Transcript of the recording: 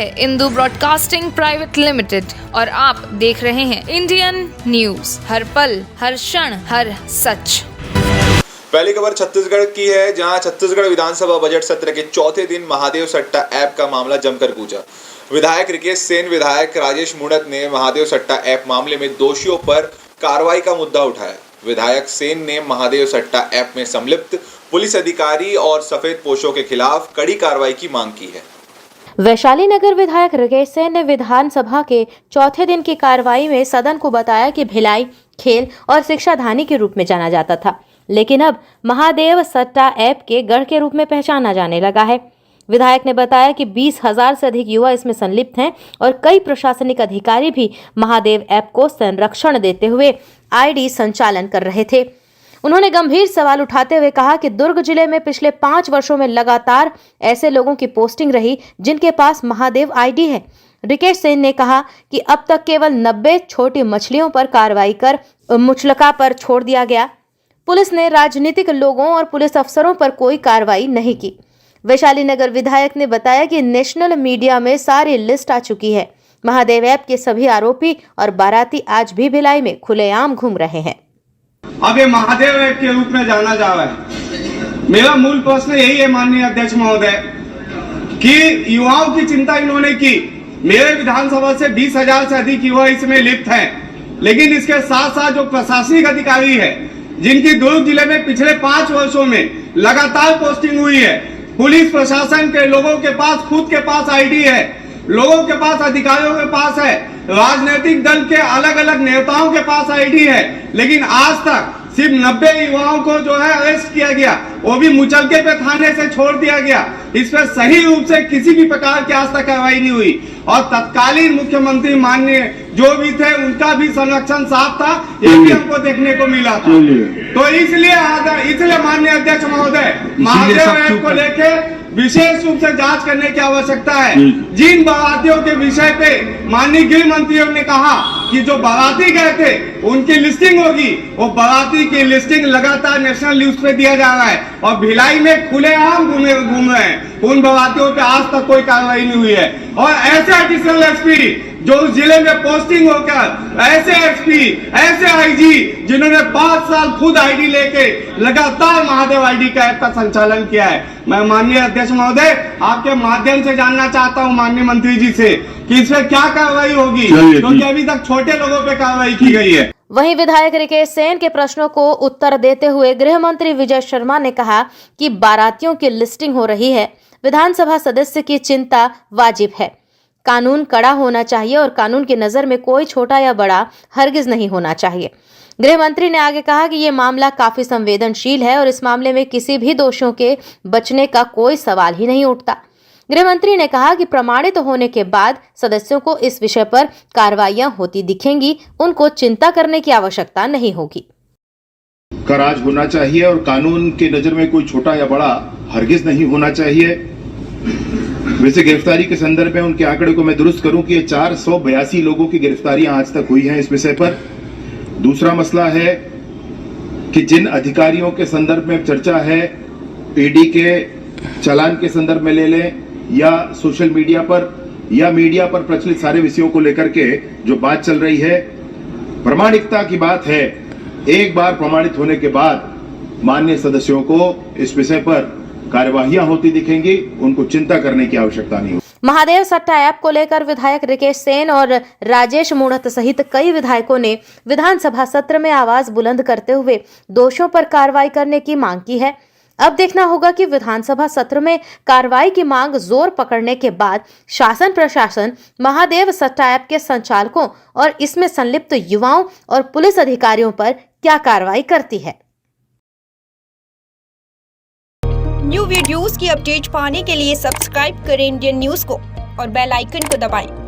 है Indu broadcasting private limited और आप देख रहे हैं इंडियन न्यूज, हर पल, हर क्षण, हर सच। पहली खबर छत्तीसगढ़ की है, जहां छत्तीसगढ़ विधानसभा बजट सत्र के चौथे दिन महादेव सट्टा ऐप का मामला जमकर गूंजा। विधायक रिकेश सेन, विधायक राजेश मूणत ने महादेव सट्टा ऐप मामले में दोषियों पर कार्रवाई का मुद्दा उठाया। विधायक सेन ने महादेव सट्टा ऐप में संलिप्त पुलिस अधिकारी और सफेद पोशों के खिलाफ कड़ी कार्रवाई की मांग की है। वैशाली नगर विधायक रिकेश सेन ने विधानसभा के चौथे दिन की कार्रवाई में सदन को बताया कि भिलाई खेल और शिक्षाधानी के रूप में जाना जाता था, लेकिन अब महादेव सट्टा ऐप के गढ़ के रूप में पहचाना जाने लगा है। विधायक ने बताया कि 20,000 से अधिक युवा इसमें संलिप्त हैं और कई प्रशासनिक अधिकारी भी महादेव ऐप को संरक्षण देते हुए आईडी संचालन कर रहे थे। उन्होंने गंभीर सवाल उठाते हुए कहा कि दुर्ग जिले में पिछले 5 वर्षों में लगातार ऐसे लोगों की पोस्टिंग रही जिनके पास महादेव आईडी है। रिकेश सेन ने कहा कि अब तक केवल 90 छोटी मछलियों पर कार्रवाई कर मुचलका पर छोड़ दिया गया। पुलिस ने राजनीतिक लोगों और पुलिस अफसरों पर कोई कार्रवाई नहीं की। वैशाली नगर विधायक ने बताया कि नेशनल मीडिया में सारी लिस्ट आ चुकी है। महादेव ऐप के सभी आरोपी और बाराती आज भी भिलाई में खुलेआम घूम रहे हैं। अब ये महादेव ऐप के रूप में जाना जा रहा है। मेरा मूल प्रश्न यही है माननीय अध्यक्ष महोदय कि युवाओं की चिंता इन्होंने की। मेरे विधानसभा से 20,000 से अधिक युवा इसमें लिप्त हैं, लेकिन इसके साथ साथ जो प्रशासनिक अधिकारी है जिनकी दुर्ग जिले में पिछले 5 वर्षों में लगातार पोस्टिंग हुई है, पुलिस प्रशासन के लोगों के पास खुद के पास आईडी है, लोगों के पास अधिकारियों के पास है, राजनीतिक दल के अलग अलग नेताओं के पास आईडी है, लेकिन आज तक सिर्फ 90 युवाओं को जो है अरेस्ट किया गया, वो भी मुचलके पे थाने से छोड़ दिया गया। इस पर सही रूप से किसी भी प्रकार की आज तक कार्रवाई नहीं हुई और तत्कालीन मुख्यमंत्री माननीय जो भी थे उनका भी संरक्षण साफ था, ये भी हमको देखने को मिला था। तो इसलिए माननीय अध्यक्ष महोदय महादेव ऐप को लेके विशेष रूप से जांच करने की आवश्यकता है। जिन बारातियों के विषय पे माननीय गृह मंत्रियों ने कहा कि जो बाराती गए थे उनकी लिस्टिंग होगी, वो बाराती की लिस्टिंग लगातार नेशनल न्यूज पे दिया जा रहा है और भिलाई में खुलेआम घूम रहे हैं। उन बारातियों पे आज तक कोई कार्रवाई नहीं हुई है और ऐसे एडिशनल एसपी जो उस जिले में पोस्टिंग होकर, ऐसे एसपी, ऐसे आईजी जिन्होंने 5 साल खुद आईडी लेके लगातार महादेव आईडी का ऐप का संचालन किया है। मैं माननीय अध्यक्ष महोदय आपके माध्यम से जानना चाहता हूं माननीय मंत्री जी से कि इस पर क्या कार्रवाई होगी, क्योंकि अभी तक छोटे लोगों पे कार्रवाई की गई है। वहीं विधायक रिकेश सेन के प्रश्नों को उत्तर देते हुए गृह मंत्री विजय शर्मा ने कहा कि बारातियों की लिस्टिंग हो रही है, विधानसभा सदस्य की चिंता वाजिब है। कानून कड़ा होना चाहिए और कानून की नजर में कोई छोटा या बड़ा हरगिज नहीं होना चाहिए। गृह मंत्री ने आगे कहा कि ये मामला काफी संवेदनशील है और इस मामले में किसी भी दोषियों के बचने का कोई सवाल ही नहीं उठता। गृह मंत्री ने कहा कि प्रमाणित होने के बाद सदस्यों को इस विषय पर कार्रवाइयां होती दिखेंगी, उनको चिंता करने की आवश्यकता नहीं होगी। का राज होना चाहिए और कानून की नजर में कोई छोटा या बड़ा हरगिज नहीं होना चाहिए। वैसे गिरफ्तारी के संदर्भ में उनके आंकड़े को मैं दुरुस्त करूं कि ये 482 लोगों की गिरफ्तारियां आज तक हुई हैं इस विषय पर। दूसरा मसला है कि जिन अधिकारियों के संदर्भ में चर्चा है, ईडी के चालान के संदर्भ में ले लें या सोशल मीडिया पर या मीडिया पर प्रचलित सारे विषयों को लेकर के जो बात चल रही है, प्रामाणिकता की बात है। एक बार प्रमाणित होने के बाद माननीय सदस्यों को इस विषय पर कार्यवाहियां होती दिखेंगी, उनको चिंता करने की आवश्यकता नहीं। महादेव सट्टा ऐप को लेकर विधायक रिकेश सेन और राजेश मूणत सहित कई विधायकों ने विधानसभा सत्र में आवाज बुलंद करते हुए दोषियों पर कार्रवाई करने की मांग की है। अब देखना होगा कि विधानसभा सत्र में कार्रवाई की मांग जोर पकड़ने के बाद शासन प्रशासन महादेव सट्टा ऐप के संचालकों और इसमें संलिप्त युवाओं और पुलिस अधिकारियों पर क्या कार्रवाई करती है। न्यू वीडियोस की अपडेट पाने के लिए सब्सक्राइब करें इंडियन न्यूज को और बेल आइकन को दबाएं।